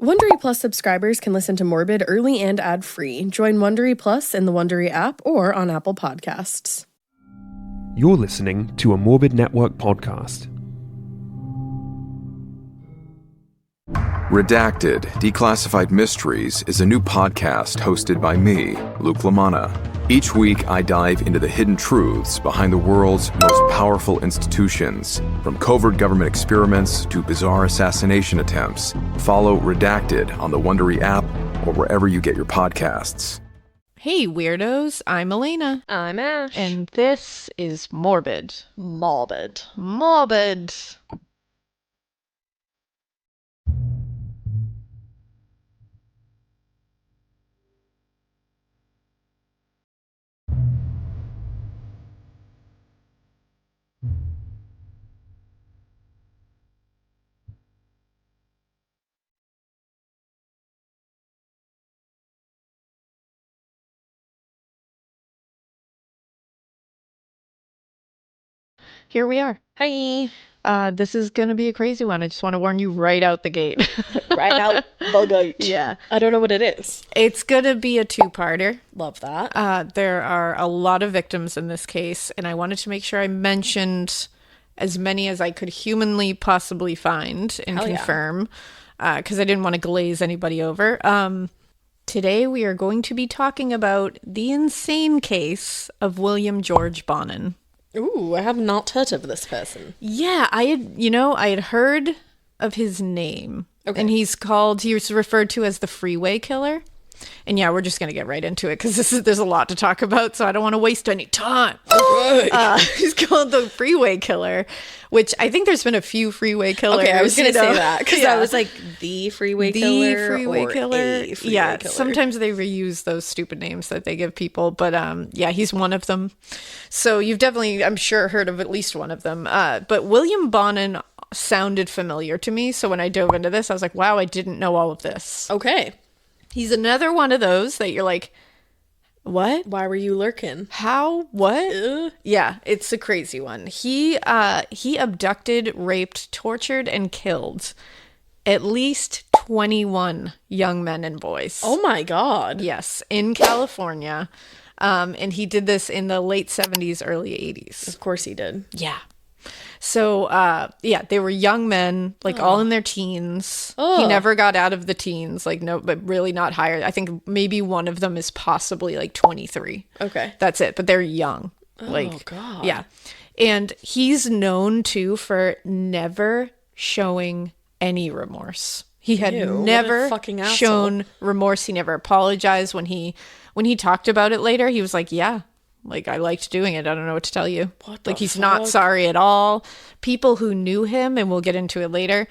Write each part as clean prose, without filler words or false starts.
Wondery Plus subscribers can listen to Morbid early and ad-free. Join Wondery Plus in the Wondery app or on Apple Podcasts. You're listening to a Morbid Network podcast. Redacted, Declassified Mysteries is a new podcast hosted by me, Luke LaManna. Each week, I dive into the hidden truths behind the world's most powerful institutions, from covert government experiments to bizarre assassination attempts. Follow Redacted on the Wondery app or wherever you get your podcasts. Hey, weirdos. I'm Elena. I'm Ash. And this is Morbid. Morbid. Morbid. Here we are. Hi. This is going to be a crazy one. I just want to warn you right out the gate. Right out the gate. Yeah. I don't know what it is. It's going to be a two-parter. Love that. There are a lot of victims in this case, and I wanted to make sure I mentioned as many as I could humanly possibly find and confirm, because I didn't want to glaze anybody over. Today we are going to be talking about the insane case of William George Bonin. Ooh, I have not heard of this person. Yeah, I had heard of his name. Okay. And he was referred to as the Freeway Killer. And yeah, we're just going to get right into it because there's a lot to talk about, so I don't want to waste any time. Right. He's called the Freeway Killer, which I think there's been a few Freeway Killers. Okay, I was going to say that because I was like, the Freeway Killer. The Freeway Killer. A Freeway Killer. Sometimes they reuse those stupid names that they give people, but yeah, he's one of them. So you've definitely, I'm sure, heard of at least one of them. But William Bonin sounded familiar to me, so when I dove into this, I was like, wow, I didn't know all of this. Okay. He's another one of those that you're like, what? Why were you lurking? How? What? Yeah, it's a crazy one. He abducted, raped, tortured, and killed at least 21 young men and boys. Oh my God. Yes, in California. And he did this in the late 70s, early 80s. Of course he did. Yeah. So, yeah, they were young men, like all in their teens. He never got out of the teens, like no, but really not higher. I think maybe one of them is possibly like 23. Okay. That's it. But they're young. Oh, God. Yeah. And he's known too for never showing any remorse. He had never shown remorse. He never apologized when he talked about it later. He was like, yeah. Like, I liked doing it. I don't know what to tell you. Like, he's not sorry at all. People who knew him, and we'll get into it later,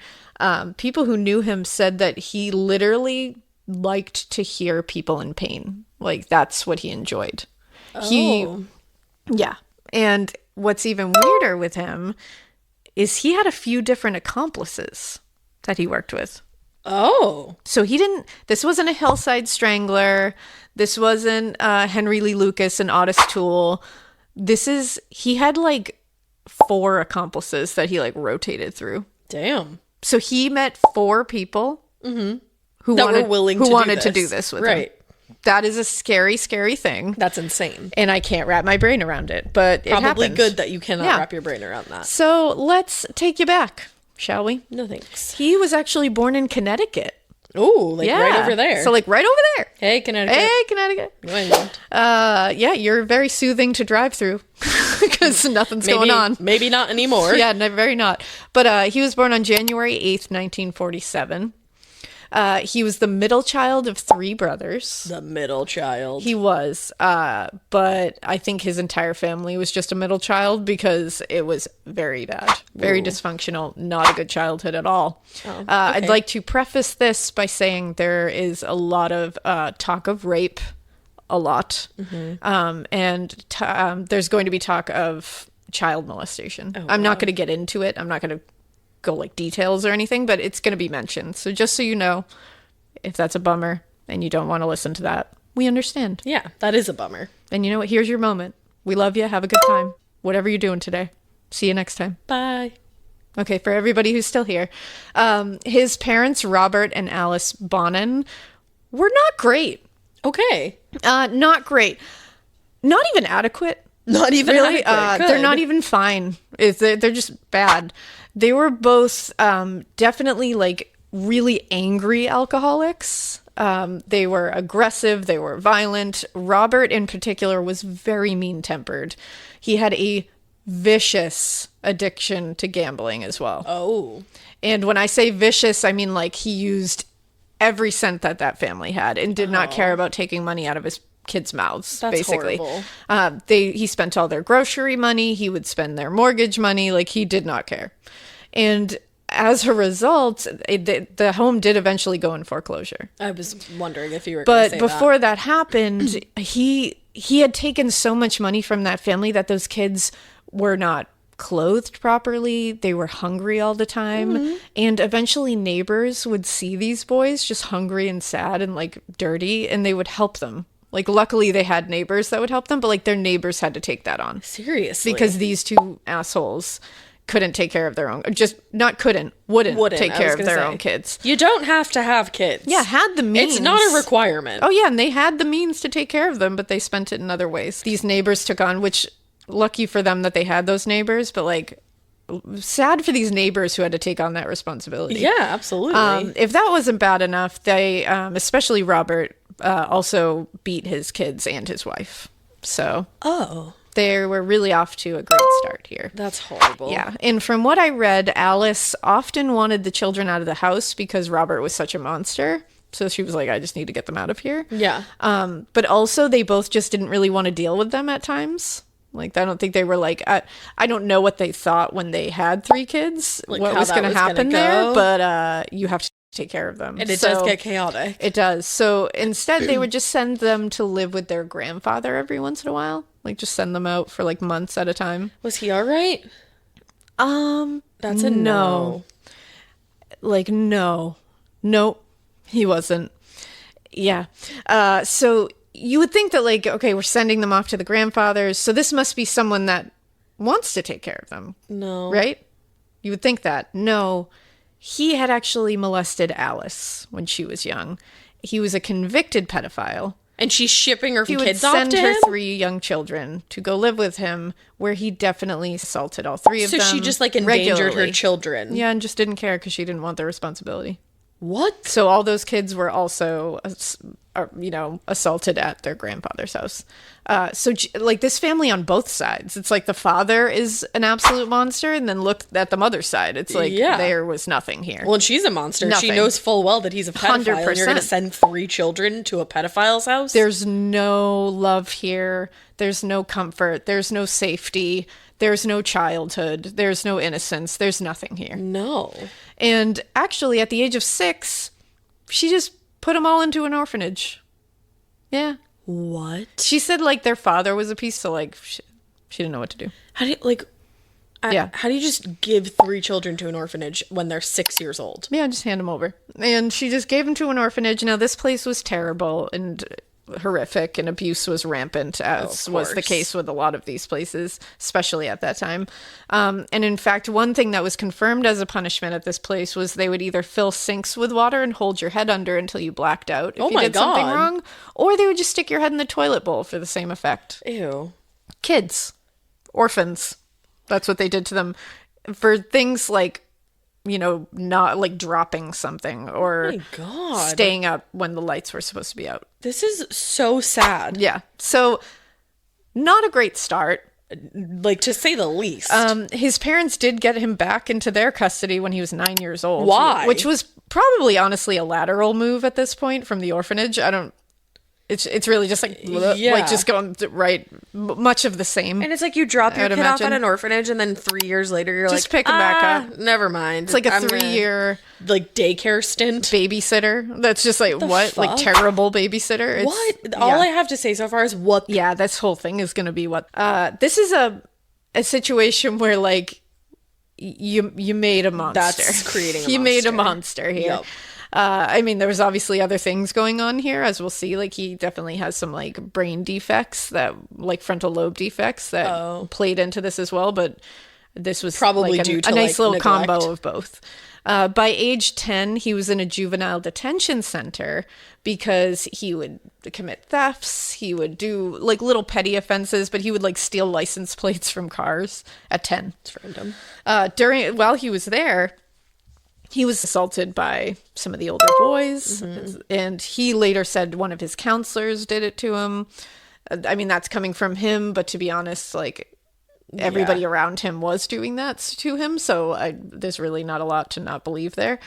people who knew him said that he literally liked to hear people in pain. Like, that's what he enjoyed. Yeah. And what's even weirder with him is he had a few different accomplices that he worked with. Oh. So this wasn't a hillside strangler. This wasn't Henry Lee Lucas and Otis Toole. He had like 4 accomplices that he like rotated through. Damn. So he met 4 people who wanted to do this with him. Right. That is a scary, scary thing. That's insane. And I can't wrap my brain around it, but it probably happened. Good that you cannot wrap your brain around that. So let's take you back, shall we? No thanks. He was actually born in Connecticut. Oh, right over there. So like right over there. Hey, Connecticut. Hey, Connecticut. Yeah, you're very soothing to drive through because nothing's going on. Maybe not anymore. Yeah, very not. But he was born on January 8th, 1947. He was the middle child of 3 brothers. The middle child. He was. But I think his entire family was just a middle child because it was very bad. Very dysfunctional. Not a good childhood at all. Oh, okay. I'd like to preface this by saying there is a lot of talk of rape. A lot. Mm-hmm. And there's going to be talk of child molestation. Oh, I'm not going to get into it. I'm not going to go like details or anything, but it's going to be mentioned. So just so you know, if that's a bummer and you don't want to listen to that, we understand. Yeah, that is a bummer. And you know what? Here's your moment. We love you. Have a good time. Whatever you're doing today. See you next time. Bye. Okay, for everybody who's still here. His parents, Robert and Alice Bonin, were not great. Okay. Not great. Not even adequate. Not even really. adequate. They're not even fine. They're just bad. They were both definitely like really angry alcoholics. They were aggressive. They were violent. Robert in particular was very mean-tempered. He had a vicious addiction to gambling as well. Oh. And when I say vicious, I mean like he used every cent that family had and did not care about taking money out of his kids' mouths. That's basically horrible. He spent all their grocery money. He would spend their mortgage money. Like he did not care. And as a result, the home did eventually go in foreclosure. I was wondering if you were going to say that. But before that happened, he had taken so much money from that family that those kids were not clothed properly. They were hungry all the time. And eventually neighbors would see these boys just hungry and sad and like dirty, and they would help them. Like luckily they had neighbors that would help them, but like their neighbors had to take that on. Seriously? Because these two assholes couldn't take care of their own, wouldn't take care of their own kids. You don't have to have kids. Yeah, had the means. It's not a requirement. Oh yeah, and they had the means to take care of them, but they spent it in other ways. These neighbors took on, which lucky for them that they had those neighbors, but like sad for these neighbors who had to take on that responsibility. Yeah, absolutely. If that wasn't bad enough, they, especially Robert, also beat his kids and his wife. So they were really off to a great start here. That's horrible. Yeah. And from what I read, Alice often wanted the children out of the house because Robert was such a monster. So she was like, I just need to get them out of here. Yeah. But also they both just didn't really want to deal with them at times. Like, I don't think they were like, I don't know what they thought when they had 3 kids, like what was going to happen there, but you have to take care of them. And it does get chaotic. It does. So instead, they would just send them to live with their grandfather every once in a while. Like, just send them out for like months at a time. Was he all right? That's a no. Like, no. Nope. He wasn't. Yeah. So you would think that, like, okay, we're sending them off to the grandfathers, so this must be someone that wants to take care of them. No. Right? You would think that. No. He had actually molested Alice when she was young. He was a convicted pedophile. And she's shipping her kids off to him? He would send her 3 young children to go live with him, where he definitely assaulted all 3 of them. So she just, like, endangered regularly. her children. Yeah, and just didn't care because she didn't want the responsibility. What? So all those kids were also, assaulted at their grandfather's house. So, like, this family on both sides, it's like the father is an absolute monster, and then look at the mother's side. It's like there was nothing here. Well, and she's a monster. Nothing. She knows full well that he's a pedophile. 100%. And you're going to send 3 children to a pedophile's house? There's no love here. There's no comfort. There's no safety. There's no childhood. There's no innocence. There's nothing here. No. And actually, at the age of 6, she just put them all into an orphanage. Yeah. What? She said, like, their father was a piece, so, like, she didn't know what to do. How do you, how do you just give 3 children to an orphanage when they're 6 years old? Yeah, just hand them over. And she just gave them to an orphanage. Now, this place was terrible and horrific, and abuse was rampant, as was the case with a lot of these places, especially at that time. And in fact, one thing that was confirmed as a punishment at this place was they would either fill sinks with water and hold your head under until you blacked out if you did something wrong, or they would just stick your head in the toilet bowl for the same effect. Ew. Kids. Orphans. That's what they did to them for things like, not like dropping something or staying up when the lights were supposed to be out. This is so sad. Yeah. So not a great start. Like, to say the least. His parents did get him back into their custody when he was 9 years old. Why? Which was probably, honestly, a lateral move at this point from the orphanage. It's really just like just going right, much of the same. And it's like you drop your kid off at an orphanage, and then 3 years later you're just pick him back up. Never mind. It's like a 3-year like daycare stint babysitter. That's just like what fuck? Like terrible babysitter. All I have to say so far is what. Yeah, this whole thing is going to be what. This is a situation where like you made a monster. That's creating a monster. You made a monster here. Yep. I mean, there was obviously other things going on here, as we'll see. Like, he definitely has some, like, brain defects like frontal lobe defects that played into this as well. But This was probably like due to a nice little neglect. combo of both. By age 10, he was in a juvenile detention center because he would commit thefts. He would do like little petty offenses, but he would like steal license plates from cars at 10. It's random. While he was there, he was assaulted by some of the older boys. And he later said one of his counselors did it to him. I mean, that's coming from him, but to be honest, like, everybody around him was doing that to him, so there's really not a lot to not believe there.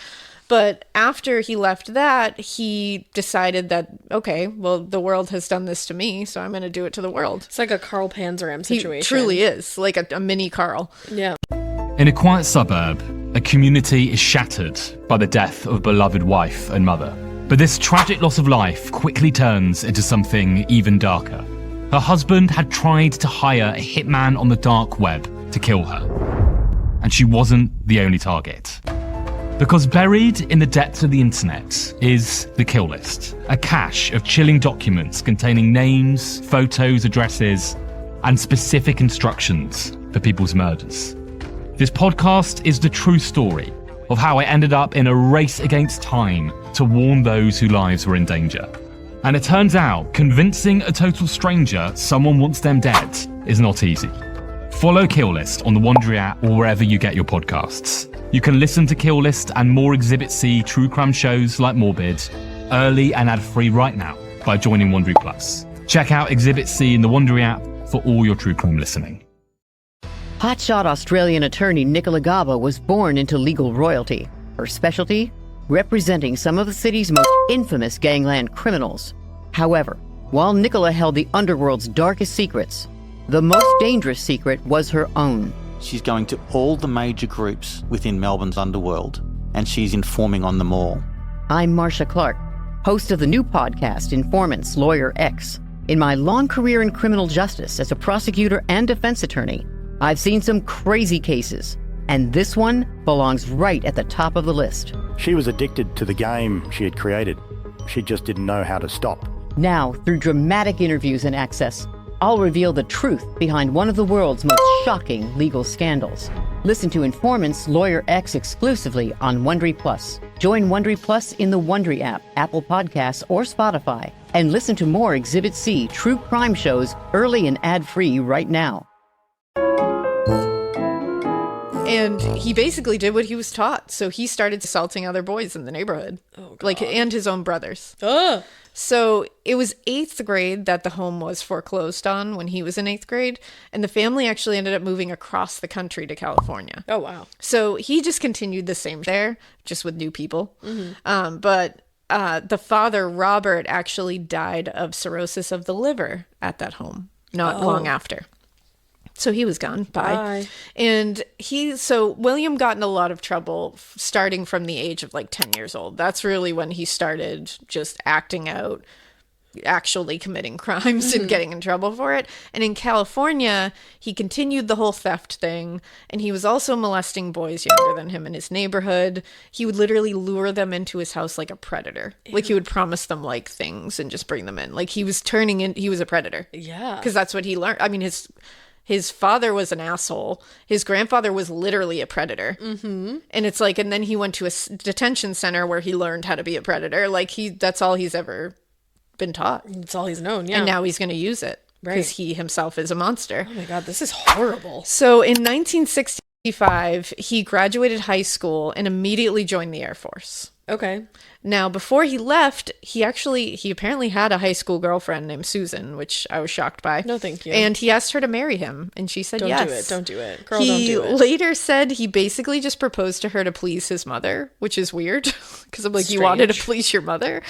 But after he left that, he decided that, okay, well, the world has done this to me, so I'm going to do it to the world. It's like a Carl Panzeram situation. He truly is, like a mini Carl. Yeah. In a quiet suburb, a community is shattered by the death of a beloved wife and mother. But this tragic loss of life quickly turns into something even darker. Her husband had tried to hire a hitman on the dark web to kill her. And she wasn't the only target. Because buried in the depths of the internet is the kill list, a cache of chilling documents containing names, photos, addresses, and specific instructions for people's murders. This podcast is the true story of how I ended up in a race against time to warn those whose lives were in danger. And it turns out, convincing a total stranger someone wants them dead is not easy. Follow Kill List on the Wondery app or wherever you get your podcasts. You can listen to Kill List and more Exhibit C true crime shows like Morbid, early and ad-free right now by joining Wondery Plus. Check out Exhibit C in the Wondery app for all your true crime listening. Hotshot Australian attorney Nicola Gaba was born into legal royalty. Her specialty? Representing some of the city's most infamous gangland criminals. However, while Nicola held the underworld's darkest secrets, the most dangerous secret was her own. She's going to all the major groups within Melbourne's underworld, and she's informing on them all. I'm Marcia Clark, host of the new podcast, Informants Lawyer X. In my long career in criminal justice as a prosecutor and defense attorney, I've seen some crazy cases, and this one belongs right at the top of the list. She was addicted to the game she had created. She just didn't know how to stop. Now, through dramatic interviews and access, I'll reveal the truth behind one of the world's most shocking legal scandals. Listen to Informants Lawyer X exclusively on Wondery Plus. Join Wondery Plus in the Wondery app, Apple Podcasts, or Spotify, and listen to more Exhibit C true crime shows early and ad-free right now. And he basically did what he was taught. So he started assaulting other boys in the neighborhood. Oh, God. Like, and his own brothers. Ugh. So it was 8th grade that the home was foreclosed on when he was in 8th grade. And the family actually ended up moving across the country to California. Oh, wow. So he just continued the same there, just with new people. But the father, Robert, actually died of cirrhosis of the liver at that home not long after. So he was gone. Bye. And William got in a lot of trouble starting from the age of like 10 years old. That's really when he started just acting out, actually committing crimes and getting in trouble for it. And in California, he continued the whole theft thing. And he was also molesting boys younger than him in his neighborhood. He would literally lure them into his house like a predator. Ew. Like he would promise them like things and just bring them in. Like he was a predator. Yeah. Because that's what he learned. I mean, his father was an asshole. His grandfather was literally a predator. And it's like, and then he went to a detention center where he learned how to be a predator. Like that's all he's ever been taught. That's all he's known, yeah. And now he's going to use it because he himself is a monster. Oh my God, this is horrible. So in 1965, he graduated high school and immediately joined the Air Force. Okay. Now, before he left, he apparently had a high school girlfriend named Susan, which I was shocked by. No, thank you. And he asked her to marry him, and she said yes. Don't do it. Girl, don't do it. He later said he basically just proposed to her to please his mother, which is weird, because I'm like, Strange. You wanted to please your mother?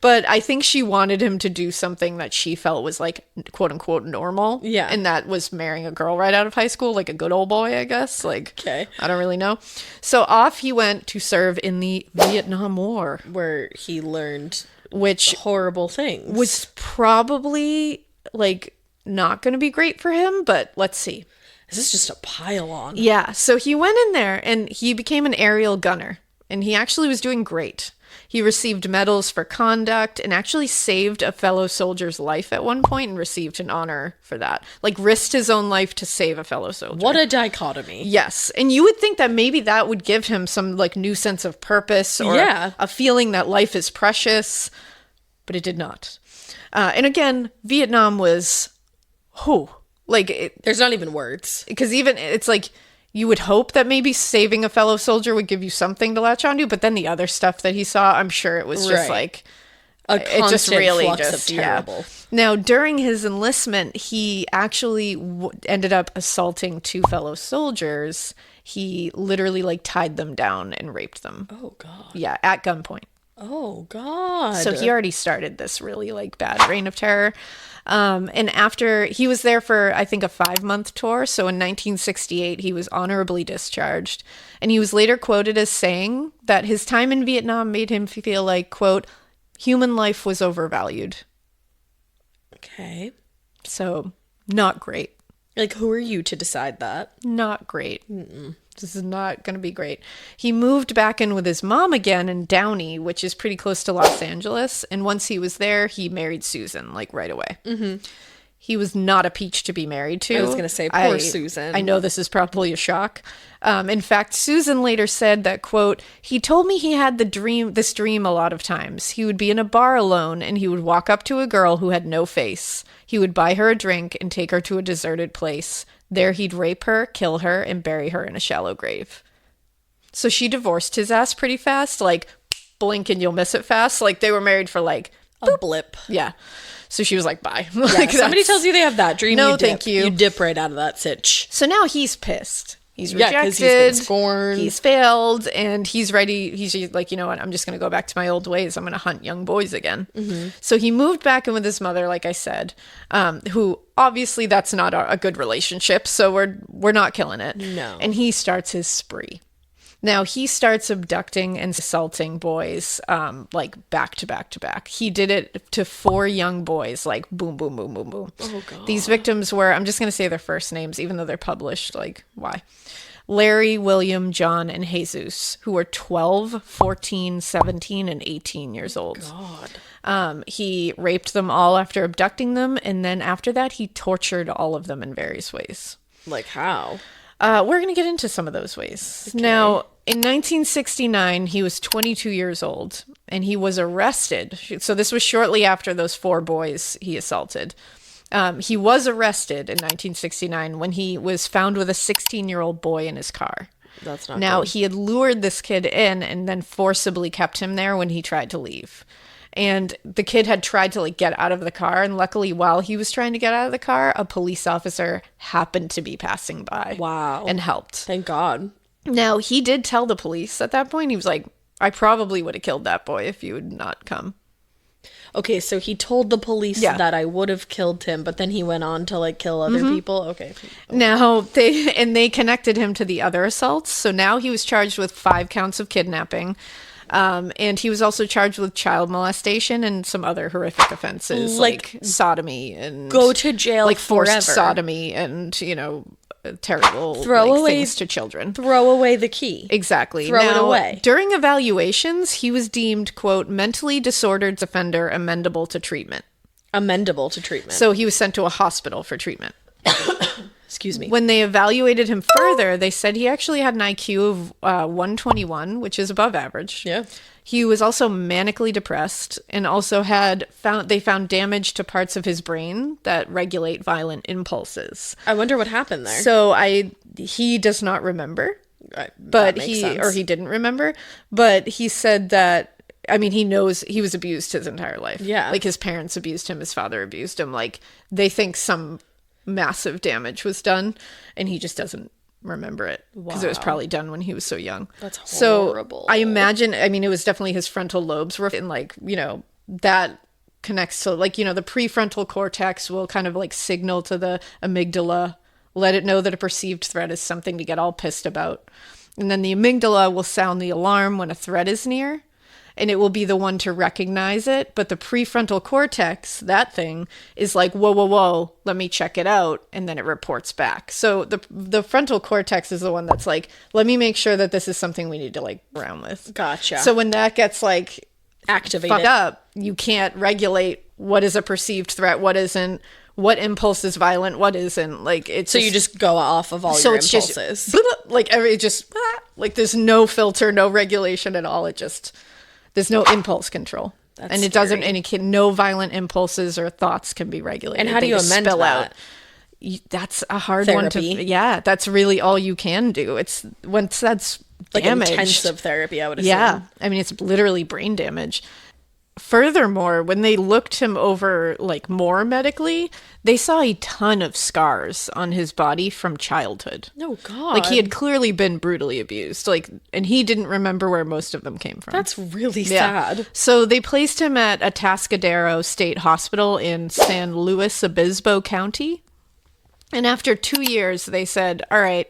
But I think she wanted him to do something that she felt was like, quote unquote, normal. Yeah. And that was marrying a girl right out of high school, like a good old boy, I guess. Like, okay. I don't really know. So off he went to serve in the Vietnam War. Where he learned which horrible things. Was probably like not going to be great for him, but let's see. This is just a pile on. Yeah. So he went in there and he became an aerial gunner, and he actually was doing great. He received medals for conduct and actually saved a fellow soldier's life at one point and received an honor for that. Like, risked his own life to save a fellow soldier. What a dichotomy. Yes. And you would think that maybe that would give him some, like, new sense of purpose or a feeling that life is precious, but it did not. And again, Vietnam was, there's not even words. Because even, it's like, you would hope that maybe saving a fellow soldier would give you something to latch onto, but then the other stuff that he saw, I'm sure it was just like a constant flux of terrible. Yeah. Now, during his enlistment, he actually ended up assaulting 2 fellow soldiers. He literally like tied them down and raped them. Oh God. Yeah, at gunpoint. Oh God. So he already started this really like bad reign of terror. And after he was there for, I think, a 5-month tour. So in 1968, he was honorably discharged. And he was later quoted as saying that his time in Vietnam made him feel like, quote, human life was overvalued. Okay. So not great. Like, who are you to decide that? Not great. This is not going to be great. He moved back in with his mom again in Downey, which is pretty close to Los Angeles. And once he was there, he married Susan, like right away. Mm-hmm. He was not a peach to be married to. I was going to say, poor Susan. I know this is probably a shock. In fact, Susan later said that, quote, he told me he had this dream a lot of times. He would be in a bar alone and he would walk up to a girl who had no face. He would buy her a drink and take her to a deserted place. There he'd rape her, kill her, and bury her in a shallow grave. So she divorced his ass pretty fast, like blink and you'll miss it fast. Like they were married for like a blip. Yeah. So she was like, bye. Yeah, like somebody tells you they have that dream. No, you dip. thank you. You dip right out of that sitch. So now he's pissed. He's rejected. Yeah, because he's been scorned. He's failed, and he's ready. He's like, you know what? I'm just going to go back to my old ways. I'm going to hunt young boys again. Mm-hmm. So he moved back in with his mother, like I said, who obviously that's not a good relationship. So we're not killing it. No. And he starts his spree. Now he starts abducting and assaulting boys, like back to back to back. He did it to 4 young boys, like boom, boom, boom, boom, boom. Oh God. These victims were, I'm just going to say their first names, even though they're published. Like, why? Larry, William, John, and Jesus, who were 12, 14, 17, and 18 years old. God. He raped them all after abducting them, and then after that, he tortured all of them in various ways. Like how? We're going to get into some of those ways. Okay. Now, in 1969, he was 22 years old, and he was arrested. So this was shortly after those 4 boys he assaulted. He was arrested in 1969 when he was found with a 16-year-old boy in his car. That's not Now, good. he had lured this kid in and then forcibly kept him there when he tried to leave. And the kid had tried to like get out of the car. And luckily, while he was trying to get out of the car, a police officer happened to be passing by. Wow. And helped. Thank God. Now, he did tell the police at that point. He was like, I probably would have killed that boy if you would not come. Okay, so he told the police that I would have killed him, but then he went on to like kill other people. Okay. Now they connected him to the other assaults. So now he was charged with 5 counts of kidnapping. And he was also charged with child molestation and some other horrific offenses like sodomy and go to jail, like forced forever. Sodomy and, you know, terrible things to children. Throw away the key. Exactly. Throw it away. During evaluations, he was deemed, quote, mentally disordered offender amendable to treatment. Amendable to treatment. So he was sent to a hospital for treatment. Excuse me. When they evaluated him further, they said he actually had an IQ of 121, which is above average. Yeah. He was also manically depressed and also they found damage to parts of his brain that regulate violent impulses. I wonder what happened there. So he does not remember, but he didn't remember, but he said that, I mean, he knows he was abused his entire life. Yeah. Like his parents abused him, his father abused him. Like they think some massive damage was done and he just doesn't remember it because it was probably done when he was so young. That's horrible. So I imagine, I mean, it was definitely his frontal lobes were in, like, you know, that connects to, like, you know, the prefrontal cortex will kind of like signal to the amygdala, let it know that a perceived threat is something to get all pissed about. And then the amygdala will sound the alarm when a threat is near. And it will be the one to recognize it. But the prefrontal cortex, that thing, is like, whoa, whoa, whoa, let me check it out. And then it reports back. So the frontal cortex is the one that's like, let me make sure that this is something we need to like around with. Gotcha. So when that gets like activate fuck it up, you can't regulate what is a perceived threat, what isn't, what impulse is violent, what isn't. Like, it's so you just go off of all your impulses. Just like like there's no filter, no regulation at all. There's no impulse control. That's and it scary. doesn't no violent impulses or thoughts can be regulated. And how do you amend that? That's a hard Therapy. one to. Yeah, that's really all you can do. It's once that's Like damaged, intensive therapy, I would assume. yeah, I mean, it's literally brain damage. Furthermore, when they looked him over like more medically, they saw a ton of scars on his body from childhood. Oh God. Like, he had clearly been brutally abused. Like, and he didn't remember where most of them came from. That's really Yeah. sad. So they placed him at Atascadero State Hospital in San Luis Obispo County. And after 2 years, they said, all right,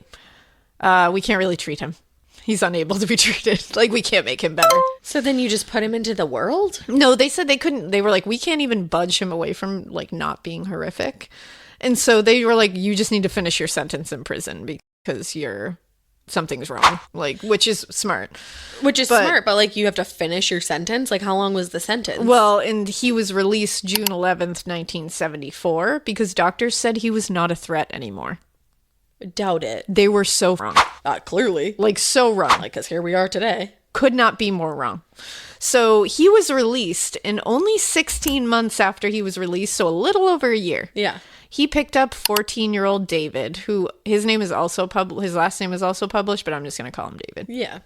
we can't really treat him. He's unable to be treated. Like, we can't make him better. So then you just put him into the world? No, they said they couldn't. They were like, we can't even budge him away from, like, not being horrific. And so they were like, you just need to finish your sentence in prison because something's wrong. Like, which is smart. Which is smart, but like, you have to finish your sentence? Like, how long was the sentence? Well, and he was released June 11th, 1974, because doctors said he was not a threat anymore. Doubt it. They were so wrong. Clearly. Like, so wrong. Like, because here we are today. Could not be more wrong. So he was released, and only 16 months after he was released, so a little over a year. Yeah. He picked up 14-year-old David, who his name is also his last name is also published, but I'm just going to call him David. Yeah.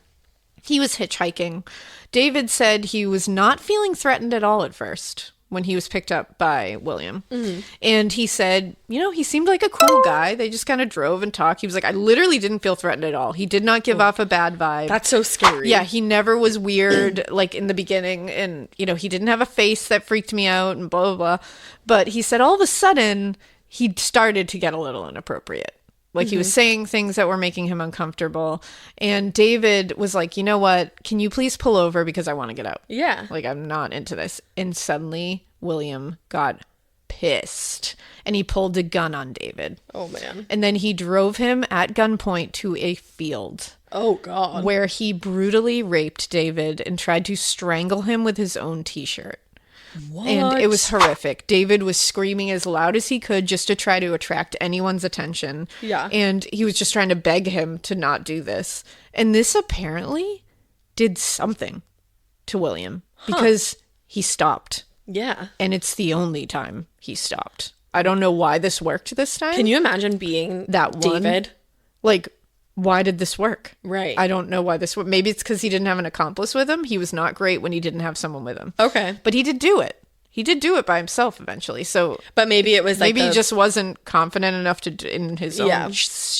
He was hitchhiking. David said he was not feeling threatened at all at first when he was picked up by William. Mm-hmm. And he said, he seemed like a cool guy. They just kind of drove and talked. He was like, I literally didn't feel threatened at all. He did not give off a bad vibe. That's so scary. Yeah, he never was weird, like, in the beginning. And, he didn't have a face that freaked me out and blah, blah, blah. But he said all of a sudden, he started to get a little inappropriate. Like, he was saying things that were making him uncomfortable. And David was like, you know what? Can you please pull over because I want to get out? Yeah. Like, I'm not into this. And suddenly, William got pissed. And he pulled a gun on David. Oh, man. And then he drove him at gunpoint to a field. Oh, God. Where he brutally raped David and tried to strangle him with his own t-shirt. What? And it was horrific. David was screaming as loud as he could just to try to attract anyone's attention. Yeah. And he was just trying to beg him to not do this. And this apparently did something to William because he stopped. Yeah. And it's the only time he stopped. I don't know why this worked this time. Can you imagine being that one? David? Like, why did this work? Right. I don't know why this worked. Maybe it's because he didn't have an accomplice with him. He was not great when he didn't have someone with him. Okay. But he did do it. He did do it by himself eventually. So, but maybe it was like he just wasn't confident enough in his own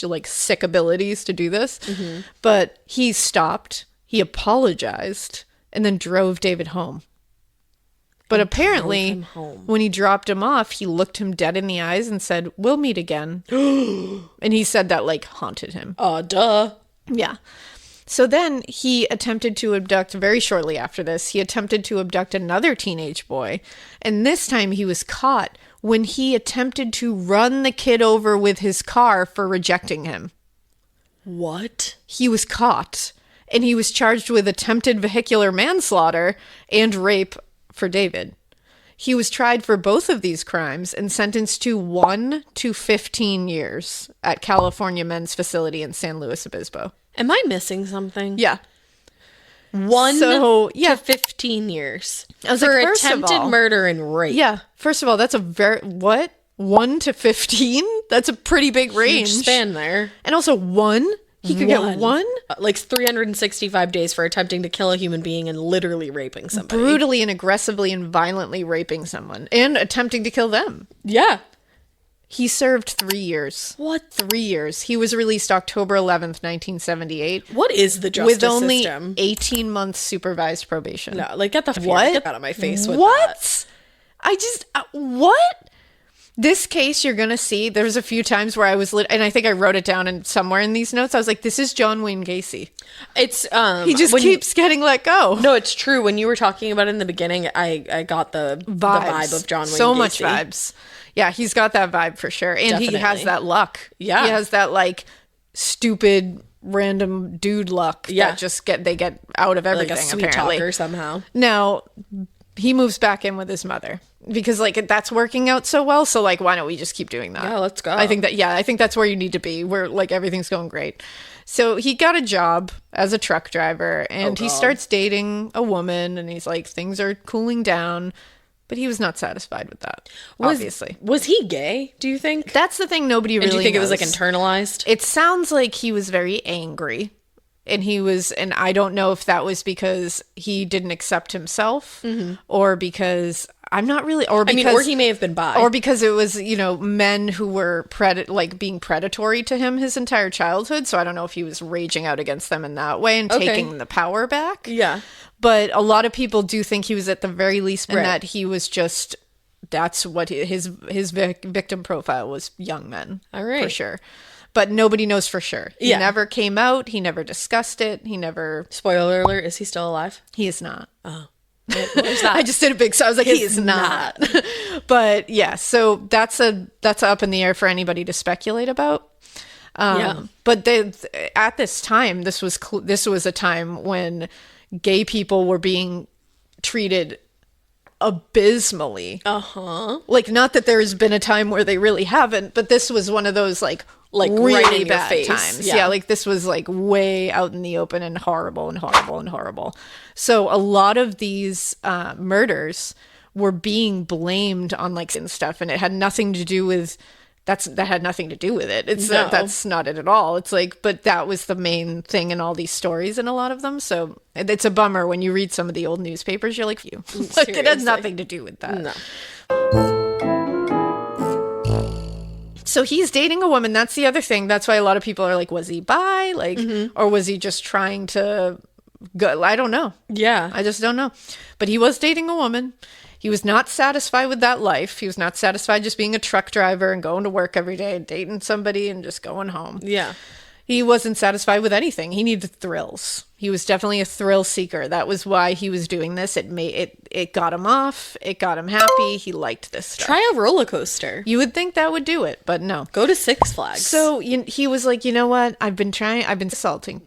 like sick abilities to do this. Mm-hmm. But he stopped. He apologized and then drove David home. But apparently, when he dropped him off, he looked him dead in the eyes and said, "We'll meet again." And he said that, like, haunted him. Duh. Yeah. So then he attempted to abduct, very shortly after this, he attempted to abduct another teenage boy. And this time he was caught when he attempted to run the kid over with his car for rejecting him. What? He was caught. And he was charged with attempted vehicular manslaughter and rape for David. He was tried for both of these crimes and sentenced to 1 to 15 years at California Men's Facility in San Luis Obispo. Am I missing something? Yeah. 1 to 15 years. I was for like, first attempted of all, murder and rape. Yeah. First of all, that's a very, what? 1 to 15? That's a pretty big range. Huge span there. And also 1? He could get 1? Like 365 days for attempting to kill a human being and literally raping somebody. Brutally and aggressively and violently raping someone and attempting to kill them. Yeah. He served 3 years. What? 3 years. He was released October 11th, 1978. What is the justice with only system? 18 months supervised probation. No, like, get the what? Get out of my face with what? that. I just, what? This case, you're going to see, there's a few times where I was, and I think I wrote it down in somewhere in these notes. I was like, this is John Wayne Gacy. It's, he just keeps getting let go. No, it's true. When you were talking about it in the beginning, I got the vibe of John Wayne Gacy. So much vibes. Yeah, he's got that vibe for sure. And Definitely. He has that luck. Yeah. He has that, like, stupid, random dude luck that just they get out of everything, like a sweet apparently. talker somehow. Now, he moves back in with his mother because like that's working out so well. So like, why don't we just keep doing that? Yeah, let's go. I think that's where you need to be, where like everything's going great. So he got a job as a truck driver, and he starts dating a woman, and he's like, things are cooling down. But he was not satisfied with that, obviously. Was he gay, do you think? That's the thing nobody really knows. Do you think it was like internalized? It sounds like he was very angry. And I don't know if that was because he didn't accept himself or because I'm not really, or he may have been bi. Or because it was, men who were being predatory to him his entire childhood. So I don't know if he was raging out against them in that way and taking the power back. Yeah. But a lot of people do think he was at the very least, and that he was just, that's what his victim profile was, young men. All right. For sure. But nobody knows for sure. He never came out. He never discussed it. He never... Spoiler alert, is he still alive? He is not. Oh. I just did a big... So I was like, he is not. But yeah, so that's up in the air for anybody to speculate about. But at this time, this was a time when gay people were being treated abysmally. Like, not that there's been a time where they really haven't, but this was one of those like really right in bad your face. times. Yeah, like this was like way out in the open and horrible and horrible and horrible. So a lot of these murders were being blamed on like and stuff, and it had nothing to do with that had nothing to do with it. That's not it at all. It's like, but that was the main thing in all these stories and a lot of them. So it's a bummer when you read some of the old newspapers. You're like, like it has nothing to do with that. No. So he's dating a woman. That's the other thing. That's why a lot of people are like, was he bi? Like, or was he just trying to go? I don't know. Yeah. I just don't know. But he was dating a woman. He was not satisfied with that life. He was not satisfied just being a truck driver and going to work every day and dating somebody and just going home. Yeah. He wasn't satisfied with anything. He needed thrills. He was definitely a thrill seeker. That was why he was doing this. It got him off. It got him happy. He liked this stuff. Try a roller coaster. You would think that would do it, but no. Go to Six Flags. So he was like, you know what? I've been assaulting,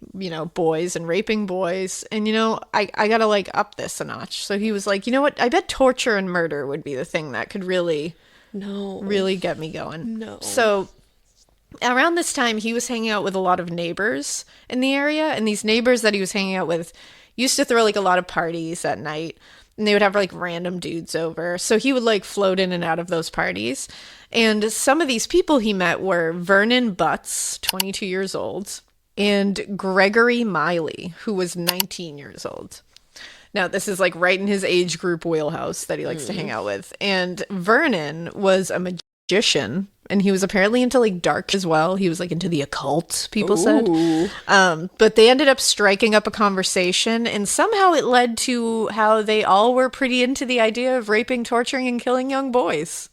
boys and raping boys. And, I got to like up this a notch. So he was like, you know what? I bet torture and murder would be the thing that could really get me going. No. So around this time, he was hanging out with a lot of neighbors in the area. And these neighbors that he was hanging out with used to throw like a lot of parties at night. And they would have like random dudes over. So he would like float in and out of those parties. And some of these people he met were Vernon Butts, 22 years old, and Gregory Miley, who was 19 years old. Now, this is like right in his age group wheelhouse that he likes to hang out with. And Vernon was a magician, and he was apparently into like dark as well. He was like into the occult, people said. But they ended up striking up a conversation, and somehow it led to how they all were pretty into the idea of raping, torturing, and killing young boys.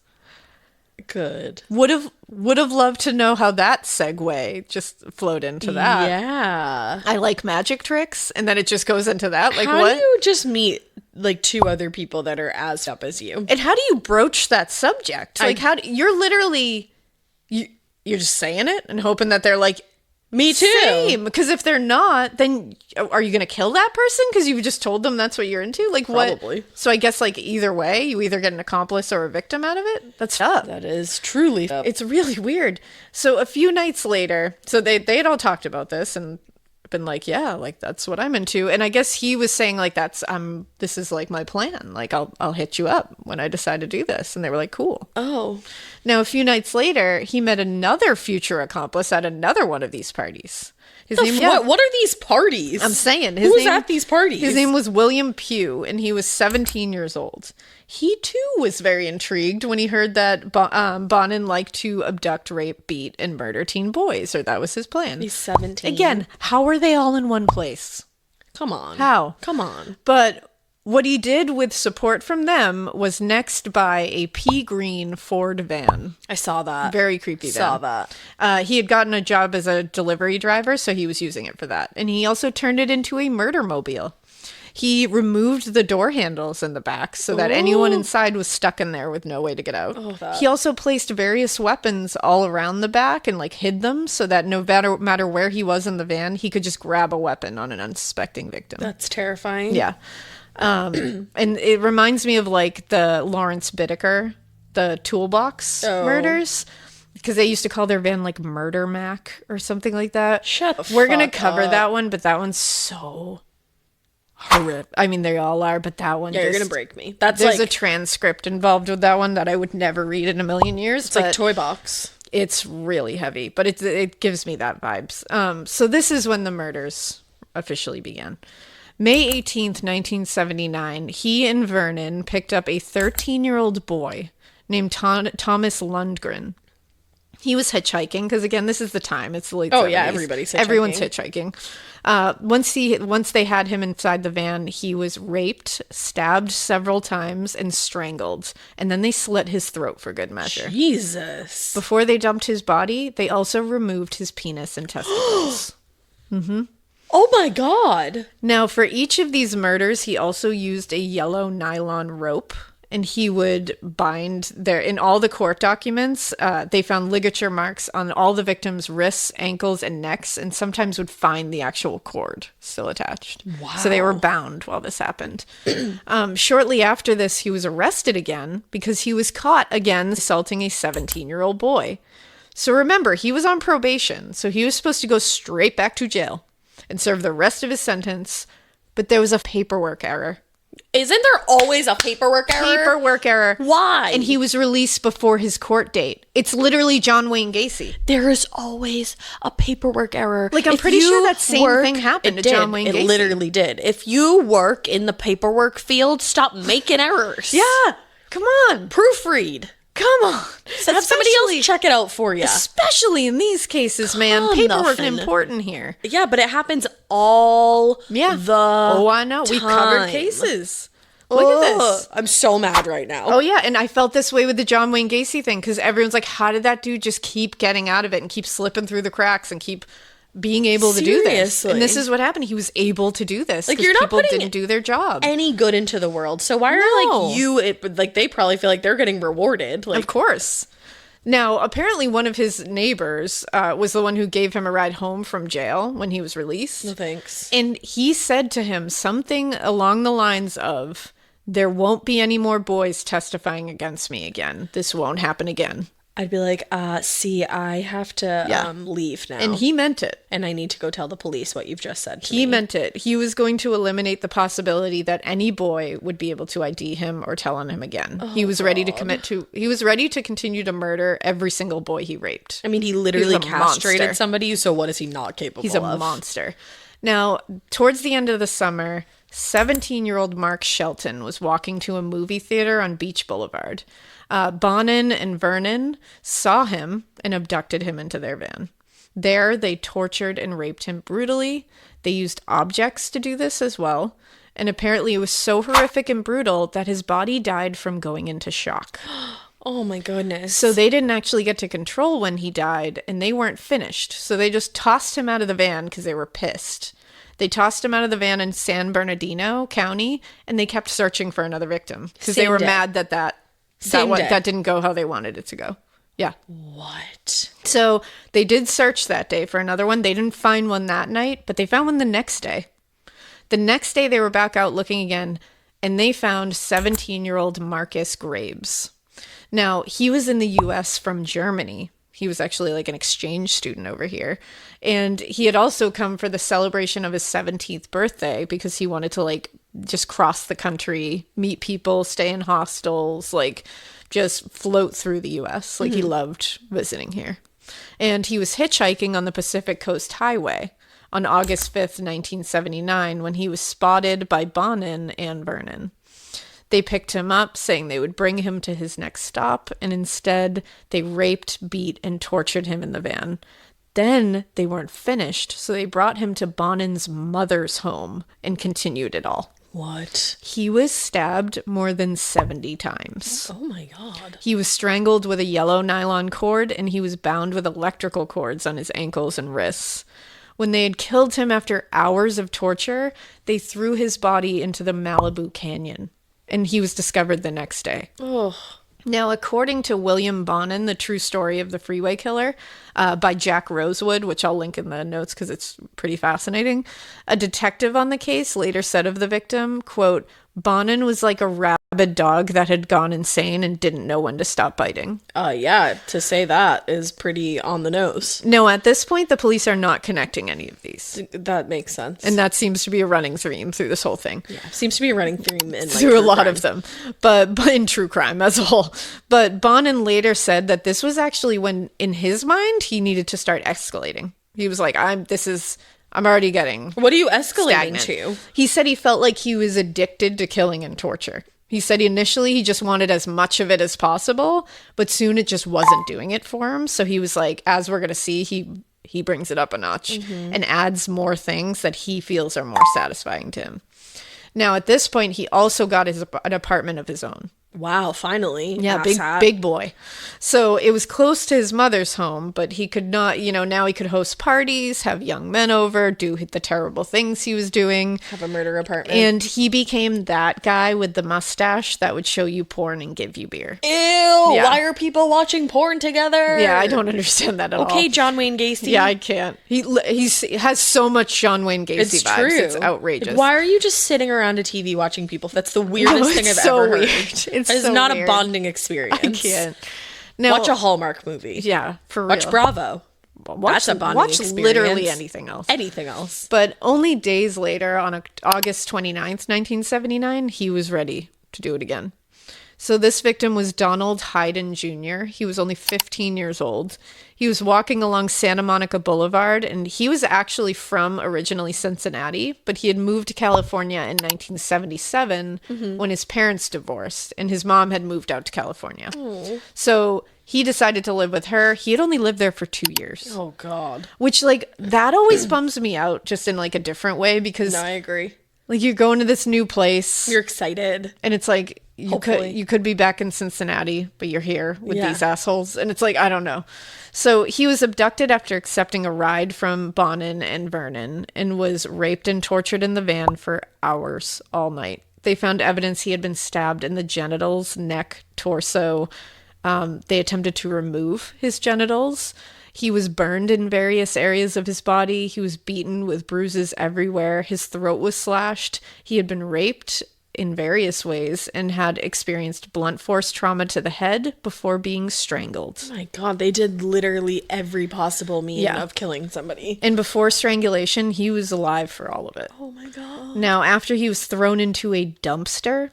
Good. Would have loved to know how that segue just flowed into that. Yeah. I like magic tricks, and then it just goes into that. Like, how what? do you just meet like two other people that are as up as you? And how do you broach that subject? Like, you're literally you're just saying it and hoping that they're like, me too. Same. Because if they're not, then are you going to kill that person because you've just told them that's what you're into? Like, probably. What? So I guess like either way, you either get an accomplice or a victim out of it. That's tough. That is truly tough. It's really weird. So a few nights later, so they had all talked about this and been like, yeah, like that's what I'm into. And I guess he was saying like, this is like my plan. Like I'll hit you up when I decide to do this. And they were like, cool. Oh. Now, a few nights later, he met another future accomplice at another one of these parties. What are these parties? I'm saying. Who was at these parties? His name was William Pugh, and he was 17 years old. He, too, was very intrigued when he heard that Bonin liked to abduct, rape, beat, and murder teen boys, or that was his plan. He's 17. Again, how are they all in one place? Come on. How? Come on. But what he did with support from them was next buy a pea green Ford van. I saw that. Very creepy van. Saw that. He had gotten a job as a delivery driver, so he was using it for that. And he also turned it into a murder mobile. He removed the door handles in the back so that anyone inside was stuck in there with no way to get out. He also placed various weapons all around the back and like hid them so that no matter where he was in the van, he could just grab a weapon on an unsuspecting victim. That's terrifying. Yeah. And it reminds me of like the Lawrence Bittaker, the toolbox murders. Because they used to call their van like Murder Mac or something like that. We're going to cover that one, but that one's so horrific. I mean, they all are, but that one. Yeah, you're going to break me. There's a transcript involved with that one that I would never read in a million years. It's like Toy Box. It's really heavy, but it gives me that vibes. So this is when the murders officially began. May 18th, 1979, he and Vernon picked up a 13-year-old boy named Thomas Lundgren. He was hitchhiking because, again, this is the time. It's the late 70s. Yeah, everybody's hitchhiking. Everyone's hitchhiking. Once they had him inside the van, he was raped, stabbed several times, and strangled. And then they slit his throat for good measure. Jesus. Before they dumped his body, they also removed his penis and testicles. Oh my God. Now, for each of these murders, he also used a yellow nylon rope. And he would bind in all the court documents, they found ligature marks on all the victims' wrists, ankles, and necks, and sometimes would find the actual cord still attached. Wow. So they were bound while this happened. Shortly after this, he was arrested again because he was caught again assaulting a 17-year-old boy. So remember, he was on probation, so he was supposed to go straight back to jail and serve the rest of his sentence, but there was a paperwork error. Isn't there always a paperwork error? Paperwork error. Why? And he was released before his court date. It's literally John Wayne Gacy. There is always a paperwork error. Like, I'm pretty sure that same thing happened to John Wayne Gacy. It literally did. If you work in the paperwork field, stop making errors. Yeah. Come on. Proofread. Come on. Have somebody else check it out for you. Especially in these cases, man. Paperwork is important here. Yeah, but it happens all the I know. time. We covered cases. Look at this. I'm so mad right now. Oh, yeah. And I felt this way with the John Wayne Gacy thing because everyone's like, how did that dude just keep getting out of it and keep slipping through the cracks and keep being able to do this? And this is what happened. He was able to do this. Like, you're not people didn't do their job. Any good into the world. So why are they probably feel like they're getting rewarded. Like, of course. Now, apparently one of his neighbors was the one who gave him a ride home from jail when he was released. No thanks. And he said to him something along the lines of, there won't be any more boys testifying against me again. This won't happen again. I'd be like, see, I have to leave now. And he meant it. And I need to go tell the police what you've just said to me. He meant it. He was going to eliminate the possibility that any boy would be able to ID him or tell on him again. He was ready to he was ready to continue to murder every single boy he raped. I mean, he literally castrated somebody, so what is he not capable of? He's a monster. Now, towards the end of the summer, 17-year-old Mark Shelton was walking to a movie theater on Beach Boulevard. Bonin and Vernon saw him and abducted him into their van. There, they tortured and raped him brutally. They used objects to do this as well. And apparently it was so horrific and brutal that his body died from going into shock. Oh my goodness. So they didn't actually get to control when he died, and they weren't finished. So they just tossed him out of the van because they were pissed. They tossed him out of the van in San Bernardino County, and they kept searching for another victim because they were mad that didn't go how they wanted it to go. Yeah. What? So they did search that day for another one. They didn't find one that night, but they found one the next day. The next day they were back out looking again, and they found 17-year-old Marcus Graves. Now, he was in the U.S. from Germany. He was actually like an exchange student over here. And he had also come for the celebration of his 17th birthday because he wanted to like just cross the country, meet people, stay in hostels, like just float through the U.S. Like he loved visiting here. And he was hitchhiking on the Pacific Coast Highway on August 5th, 1979, when he was spotted by Bonin and Vernon. They picked him up, saying they would bring him to his next stop, and instead they raped, beat, and tortured him in the van. Then they weren't finished, so they brought him to Bonin's mother's home and continued it all. What? He was stabbed more than 70 times. Oh my God. He was strangled with a yellow nylon cord, and he was bound with electrical cords on his ankles and wrists. When they had killed him after hours of torture, they threw his body into the Malibu Canyon, and he was discovered the next day. Oh. Now, according to William Bonin, The True Story of the Freeway Killer, by Jack Rosewood, which I'll link in the notes because it's pretty fascinating, a detective on the case later said of the victim, quote, Bonin was like a rabid dog that had gone insane and didn't know when to stop biting. Yeah, to say that is pretty on the nose. No, at this point, the police are not connecting any of these. That makes sense. And that seems to be a running theme through this whole thing. Yeah, seems to be a running theme in through a lot of them, but in true crime as a whole. But Bonin later said that this was actually when, in his mind, he needed to start escalating. He was like, I'm already getting What are you escalating stagnant. to? He said he felt like he was addicted to killing and torture. He said initially he just wanted as much of it as possible, but soon it just wasn't doing it for him. So he was like, as we're going to see, he brings it up a notch and adds more things that he feels are more satisfying to him. Now, at this point, he also got an apartment of his own. Wow, finally. Yeah, big boy. So it was close to his mother's home, but he could not, now he could host parties, have young men over, do the terrible things he was doing. Have a murder apartment. And he became that guy with the mustache that would show you porn and give you beer. Ew, Yeah. why are people watching porn together? Yeah, I don't understand that at all. Okay, John Wayne Gacy. Yeah, I can't. He has so much John Wayne Gacy It's vibes. true. It's outrageous. Like, why are you just sitting around a TV watching people? That's the weirdest thing I've ever heard. It's It's so not weird. a bonding experience. I can't. Now, Watch a Hallmark movie. Yeah, for real. Watch Bravo. Watch That's a bonding watch experience. literally anything else. Anything else. But only days later, on August 29th, 1979, he was ready to do it again. So this victim was Donald Hayden Jr. He was only 15 years old. He was walking along Santa Monica Boulevard, and he was actually from originally Cincinnati, but he had moved to California in 1977 when his parents divorced, and his mom had moved out to California. So he decided to live with her. He had only lived there for 2 years. Oh, God. Which, that always bums me out, just in, a different way, because... No, I agree. you're going to this new place. You're excited. And it's you could be back in Cincinnati, but you're here with these assholes. And it's I don't know. So he was abducted after accepting a ride from Bonin and Vernon and was raped and tortured in the van for hours all night. They found evidence he had been stabbed in the genitals, neck, torso. They attempted to remove his genitals. He was burned in various areas of his body. He was beaten with bruises everywhere. His throat was slashed. He had been raped in various ways and had experienced blunt force trauma to the head before being strangled. Oh my God, they did literally every possible means of killing somebody. And before strangulation, he was alive for all of it. Oh my God. Now, after he was thrown into a dumpster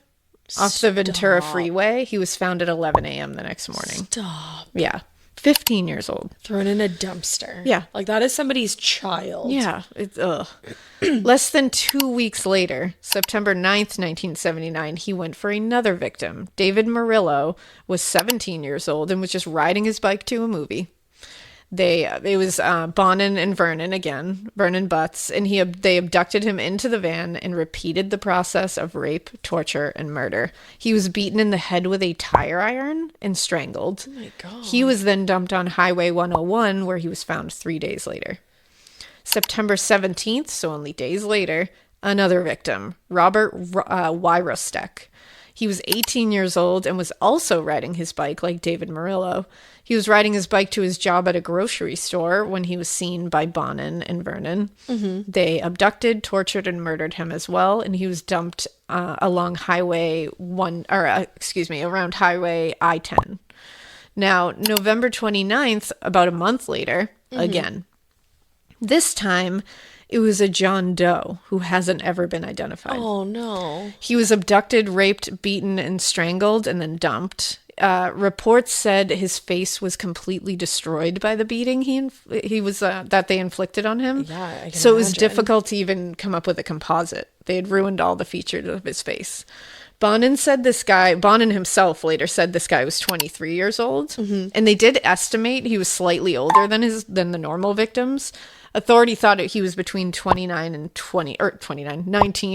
off the Ventura Freeway, he was found at 11 a.m. the next morning. Stop. Yeah. 15 years old. Thrown in a dumpster. Yeah. That is somebody's child. Yeah. It's, Less than 2 weeks later, September 9th, 1979, he went for another victim. David Murillo was 17 years old and was just riding his bike to a movie. It was Bonin and Vernon again, Vernon Butts, and they abducted him into the van and repeated the process of rape, torture, and murder. He was beaten in the head with a tire iron and strangled. Oh my God. He was then dumped on Highway 101, where he was found 3 days later. September 17th, so only days later, another victim, Robert Wyrostek. He was 18 years old and was also riding his bike like David Murillo. He was riding his bike to his job at a grocery store when he was seen by Bonin and Vernon. Mm-hmm. They abducted, tortured, and murdered him as well, and he was dumped along around Highway I-10. Now, November 29th, about a month later, again. This time, it was a John Doe who hasn't ever been identified. Oh, no. He was abducted, raped, beaten, and strangled, and then dumped. Reports said his face was completely destroyed by the beating that they inflicted on him. Yeah, I can So it was imagine. difficult to even come up with a composite. They had ruined all the features of his face. Bonin himself later said this guy was 23 years old, and they did estimate he was slightly older than the normal victims. Authority thought he was between 19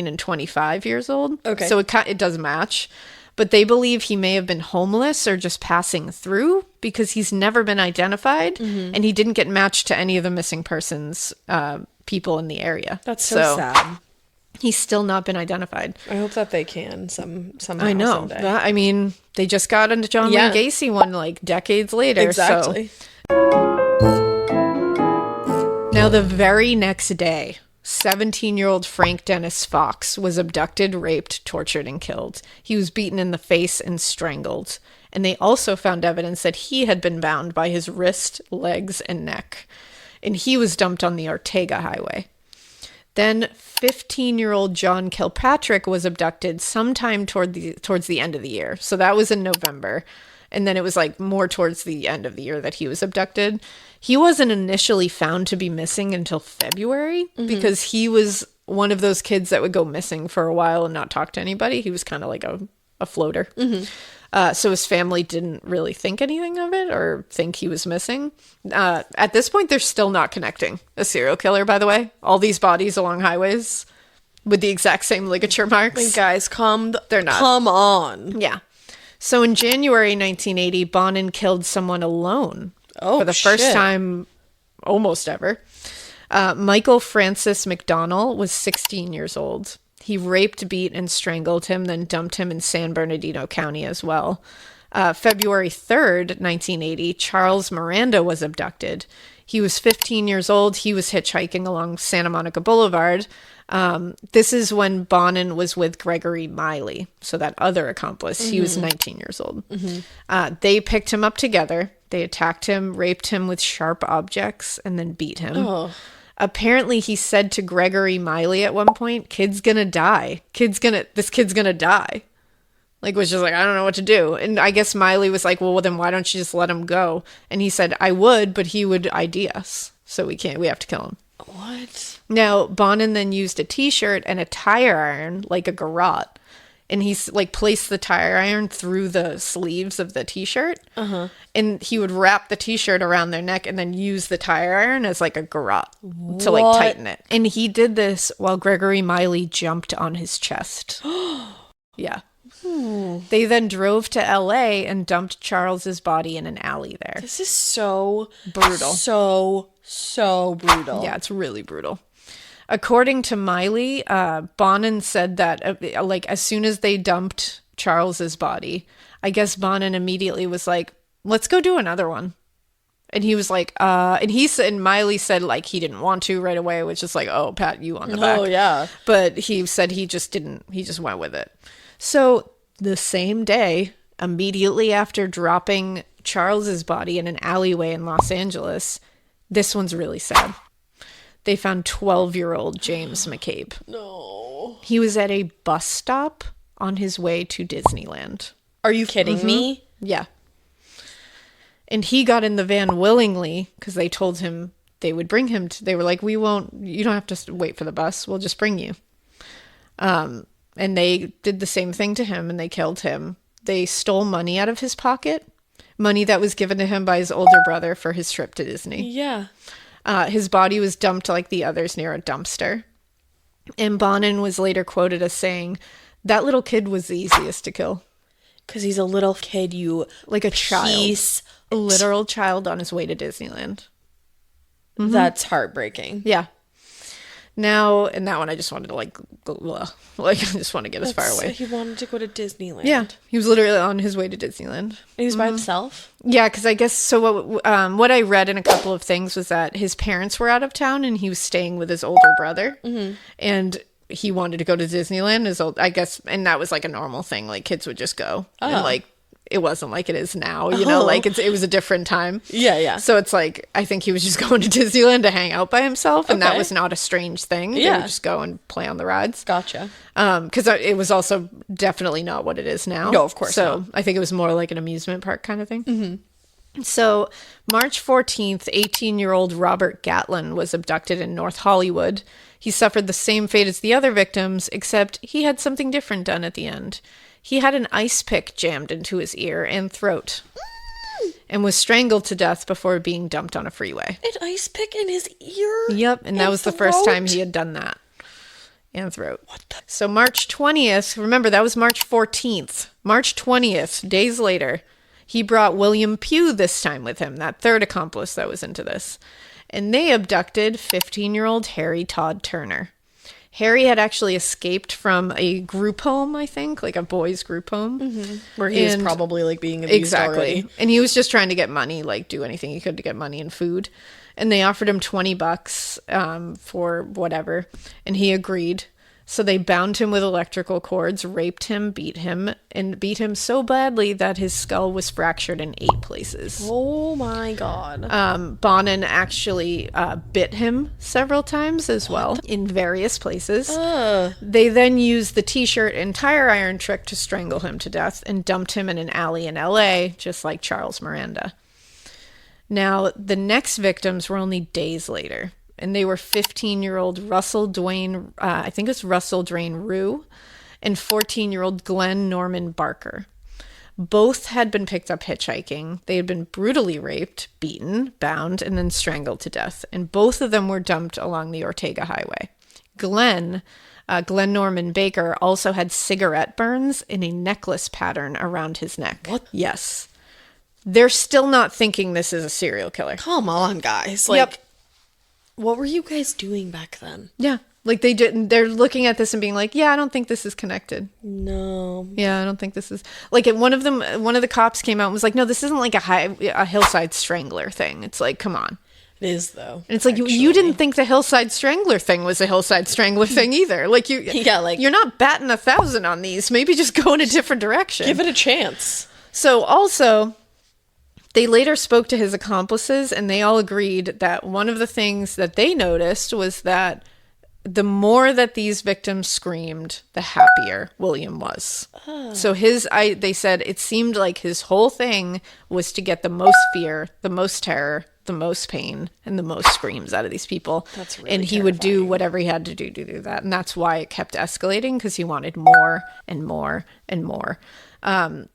and 25 years old. Okay. So it does match. But they believe he may have been homeless or just passing through because he's never been identified and he didn't get matched to any of the missing persons people in the area. That's so sad. He's still not been identified. I hope that they can somehow. I know. Someday. I mean, they just got into John Wayne Gacy one like decades later. Exactly. Now, the very next day, 17-year-old Frank Dennis Fox was abducted, raped, tortured, and killed. He was beaten in the face and strangled. And they also found evidence that he had been bound by his wrist, legs, and neck. And he was dumped on the Ortega Highway. Then 15-year-old John Kilpatrick was abducted sometime towards the end of the year. So that was in November. And then it was like more towards the end of the year that he was abducted. He wasn't initially found to be missing until February because he was one of those kids that would go missing for a while and not talk to anybody. He was kind of like a floater. So his family didn't really think anything of it or think he was missing. At this point, they're still not connecting a serial killer, by the way. All these bodies along highways with the exact same ligature marks. Like, guys, they're not. Come on. Yeah. So in January 1980, Bonin killed someone alone for the first time almost ever. Michael Francis McDonnell was 16 years old. He raped, beat, and strangled him, then dumped him in San Bernardino County as well. February 3rd, 1980, Charles Miranda was abducted. He was 15 years old. He was hitchhiking along Santa Monica Boulevard. This is when Bonin was with Gregory Miley, so that other accomplice. He was 19 years old. They picked him up together. They attacked him, raped him with sharp objects, and then beat him. Apparently, he said to Gregory Miley at one point, "Kid's gonna die. This kid's gonna die." Like, was just like, I don't know what to do. And I guess Miley was like, well, then why don't you just let him go? And he said, I would, but he would ID us. So we have to kill him. What? Now, Bonin then used a t-shirt and a tire iron, like a garrote. And he's like placed the tire iron through the sleeves of the t-shirt. And he would wrap the t-shirt around their neck and then use the tire iron as like a garrote to like tighten it. And he did this while Gregory Miley jumped on his chest. Yeah. They then drove to LA and dumped Charles's body in an alley there. This is so brutal. So brutal. Yeah, it's really brutal. According to Miley, Bonin said that like as soon as they dumped Charles's body, I guess Bonin immediately was like, let's go do another one. And he was like, and Miley said like he didn't want to right away, which is like, oh, pat you on the back. Oh, yeah. But he said he just went with it. So the same day, immediately after dropping Charles's body in an alleyway in Los Angeles, this one's really sad. They found 12-year-old James McCabe. No. He was at a bus stop on his way to Disneyland. Are you kidding me? Yeah. And he got in the van willingly because they told him they would bring him. They were like, you don't have to wait for the bus. We'll just bring you. And they did the same thing to him and they killed him. They stole money out of his pocket, money that was given to him by his older brother for his trip to Disney. Yeah. His body was dumped like the others near a dumpster. And Bonin was later quoted as saying, that little kid was the easiest to kill. Because he's a little kid, like a child. A literal child on his way to Disneyland. That's heartbreaking. Yeah. Now, in that one, I just wanted to I just want to get as far away. He wanted to go to Disneyland. Yeah. He was literally on his way to Disneyland. He was by himself? Yeah, because I guess, so what I read in a couple of things was that his parents were out of town and he was staying with his older brother. And he wanted to go to Disneyland, I guess, and that was like a normal thing. Like, kids would just go. And like, it wasn't like it is now, like it was a different time. Yeah. So it's like, I think he was just going to Disneyland to hang out by himself. And that was not a strange thing. Yeah. They would just go and play on the rides. Gotcha. Because it was also definitely not what it is now. No, of course so not. I think it was more like an amusement park kind of thing. So March 14th, 18-year-old Robert Gatlin was abducted in North Hollywood. He suffered the same fate as the other victims, except he had something different done at the end. He had an ice pick jammed into his ear and throat and was strangled to death before being dumped on a freeway. An ice pick in his ear? Yep, and that was the first time he had done that. And throat. So March 20th, remember that was March 14th. March 20th, days later, he brought William Pugh this time with him, that third accomplice that was into this. and they abducted 15-year-old Harry Todd Turner. Harry had actually escaped from a group home, I think, like a boys' group home. Where he was probably like being abused already. And he was just trying to get money, like do anything he could to get money and food. And they offered him $20 for whatever, and he agreed. So they bound him with electrical cords, raped him, beat him so badly that his skull was fractured in 8 places. Oh my God. Bonin actually bit him several times as well in various places. They then used the t-shirt and tire iron trick to strangle him to death and dumped him in an alley in LA, just like Charles Miranda. Now, the next victims were only days later. And they were 15-year-old Russell Dwayne, I think it's Russell Dwayne Rue, and 14-year-old Glenn Norman Barker. Both had been picked up hitchhiking. They had been brutally raped, beaten, bound, and then strangled to death. And both of them were dumped along the Ortega Highway. Glenn Norman Baker also had cigarette burns in a necklace pattern around his neck. What? Yes. They're still not thinking this is a serial killer. Come on, guys. What were you guys doing back then? Yeah. Like they're looking at this and being like, yeah, I don't think this is connected. No. Yeah, I don't think this is like one of the cops came out and was like, no, this isn't like a hillside strangler thing. It's like, come on. It is though. And it's like you didn't think the hillside strangler thing was a hillside strangler thing either. Like you're not batting 1,000 on these. Maybe just go in a different direction. Give it a chance. So also, they later spoke to his accomplices, and they all agreed that one of the things that they noticed was that the more that these victims screamed, the happier William was. So they said it seemed like his whole thing was to get the most fear, the most terror, the most pain, and the most screams out of these people. That's really and he would do whatever he had to do that. And that's why it kept escalating, because he wanted more and more and more.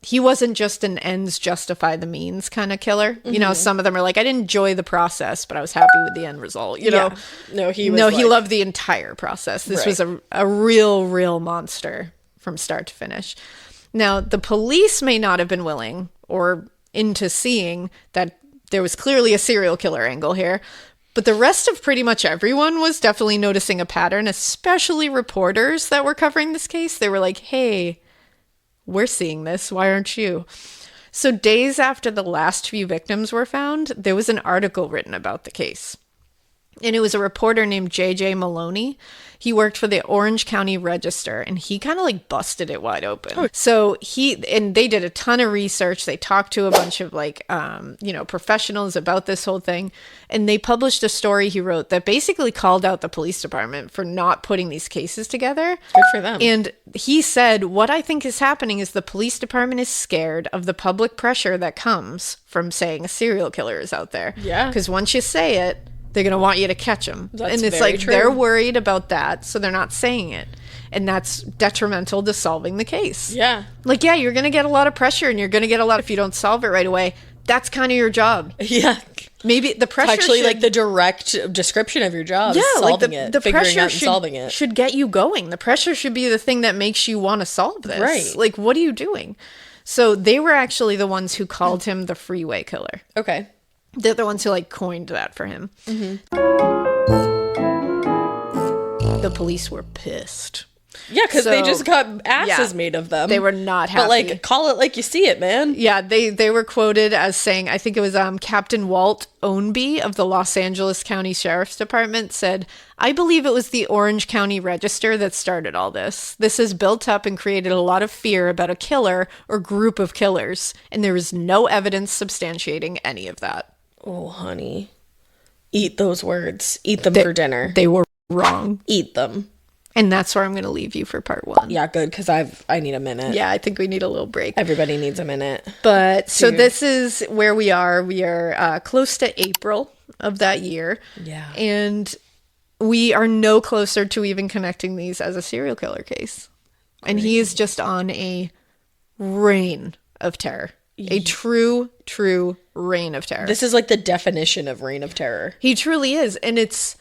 He wasn't just an ends justify the means kind of killer. Mm-hmm. You know, some of them are like, I didn't enjoy the process, but I was happy with the end result. You know, he loved the entire process. This was a real monster from start to finish. Now, the police may not have been willing or into seeing that there was clearly a serial killer angle here, but the rest of pretty much everyone was definitely noticing a pattern, especially reporters that were covering this case. They were like, hey, we're seeing this. Why aren't you? So days after the last few victims were found, there was an article written about the case. And it was a reporter named J.J. Maloney. He worked for the Orange County Register, and he kind of like busted it wide open. So they did a ton of research. They talked to a bunch of professionals about this whole thing. And they published a story he wrote that basically called out the police department for not putting these cases together. Good for them. And he said, what I think is happening is the police department is scared of the public pressure that comes from saying a serial killer is out there. Yeah. Because once you say it, they're going to want you to catch them. That's and it's very like true. They're worried about that, so they're not saying it. And that's detrimental to solving the case. Yeah. Like, yeah, you're going to get a lot of pressure, and you're going to get a lot if you don't solve it right away. That's kind of your job. Yeah. Maybe the pressure it's actually like the direct description of your job. Yeah, is solving like it, the figuring pressure out and solving it. should get you going. The pressure should be the thing that makes you want to solve this. Right. Like, what are you doing? So they were actually the ones who called him the Freeway Killer. Okay. They're the ones who like coined that for him. Mm-hmm. The police were pissed. Yeah, because they just got asses made of them. They were not happy. But like, call it like you see it, man. Yeah, they were quoted as saying, I think it was Captain Walt Ownby of the Los Angeles County Sheriff's Department said, I believe it was the Orange County Register that started all this. This has built up and created a lot of fear about a killer or group of killers, and there is no evidence substantiating any of that. Oh, honey. Eat those words. Eat them for dinner. They were wrong. Eat them. And that's where I'm going to leave you for part 1. Yeah, good, because I need a minute. Yeah, I think we need a little break. Everybody needs a minute. But so this is where we are. We are close to April of that year. Yeah. And we are no closer to even connecting these as a serial killer case. Great. And he is just on a reign of terror. A true reign of terror. This is like the definition of reign of terror. He truly is. And it's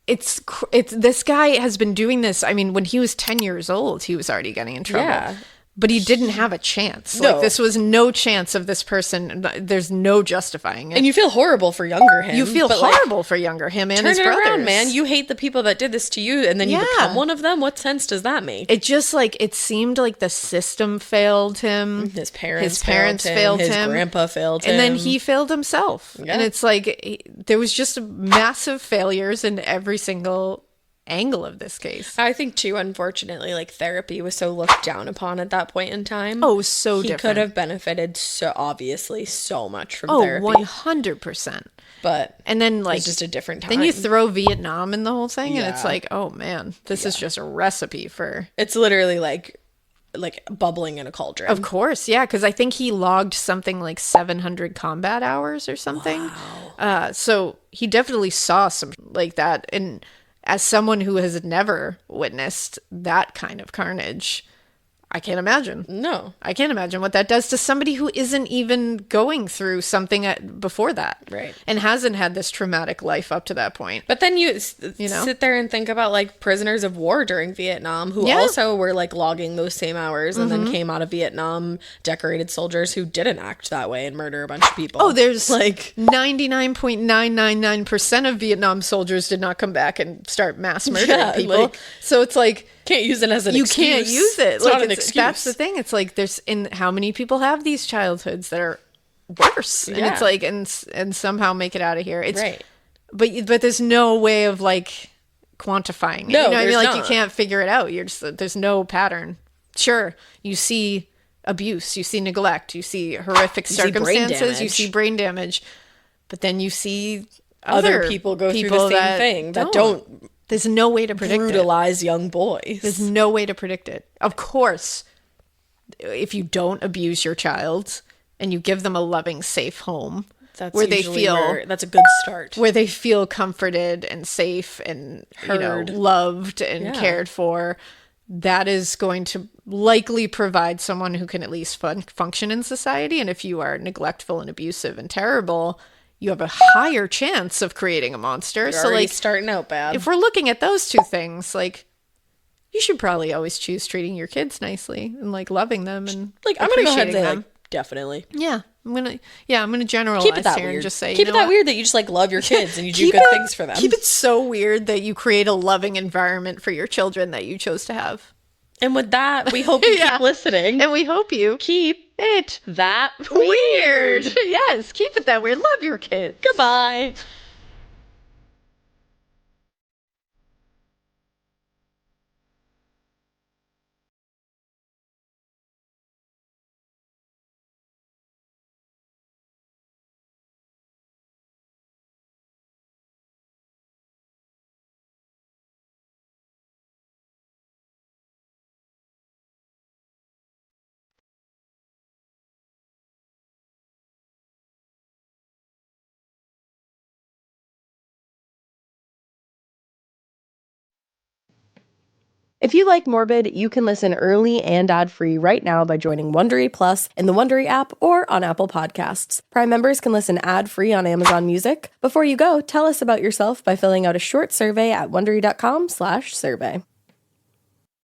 this guy has been doing this. I mean, when he was 10 years old, he was already getting in trouble. Yeah. But he didn't have a chance. No. Like, this was no chance of this person. There's no justifying it. And you feel horrible for younger him. You feel horrible for younger him and his brothers. Turn it around, man. You hate the people that did this to you, and then you become one of them? What sense does that make? It just, like, it seemed like the system failed him. His parents failed him. His grandpa failed him. And then he failed himself. Yeah. And it's like, there was just massive failures in every single angle of this case. I think too, unfortunately, like, therapy was so looked down upon at that point in time. Oh, it was so different. He could have benefited so much from therapy. 100%. But and then, like, it's just a different time. Then you throw Vietnam in the whole thing, and it's like, oh man, this is just a recipe for. It's literally like bubbling in a cauldron. Of course, yeah, because I think he logged something like 700 combat hours or something. Wow. So he definitely saw some like that, and as someone who has never witnessed that kind of carnage, I can't imagine. No. I can't imagine what that does to somebody who isn't even going through something before that. Right. And hasn't had this traumatic life up to that point. But then you know, sit there and think about, like, prisoners of war during Vietnam who also were, like, logging those same hours and then came out of Vietnam, decorated soldiers who didn't act that way and murder a bunch of people. Oh, there's like 99.999% of Vietnam soldiers did not come back and start mass murdering people. Like, so it's like, can't use it as an excuse. You can't use it. It's like, not an excuse. That's the thing. It's like, how many people have these childhoods that are worse? And it's like, and somehow make it out of here. It's right. But there's no way of, like, quantifying it. No, you know what I mean? Like, not. you can't figure it out. There's no pattern. Sure, you see abuse, you see neglect, you see horrific circumstances, you see brain damage, but then you see other people go through the same thing that don't. There's no way to predict brutalize young boys. There's no way to predict it. Of course, if you don't abuse your child and you give them a loving, safe home, that's where they feel that's a good start, where they feel comforted and safe and heard, loved and cared for, that is going to likely provide someone who can at least function in society. And if you are neglectful and abusive and terrible, you have a higher chance of creating a monster. You're so, already like, starting out bad. If we're looking at those two things, like, you should probably always choose treating your kids nicely and, like, loving them and, like, I'm gonna go ahead and say, them. like, definitely. Yeah, I'm gonna generalize keep it that here weird. And just say, keep it that weird that you just, like, love your kids and you do good things for them. Keep it so weird that you create a loving environment for your children that you chose to have. And with that, we hope you keep listening. And we hope you keep it that weird. Yes, keep it that weird. Love your kids. Goodbye. If you like Morbid, you can listen early and ad-free right now by joining Wondery Plus in the Wondery app or on Apple Podcasts. Prime members can listen ad-free on Amazon Music. Before you go, tell us about yourself by filling out a short survey at Wondery.com/survey.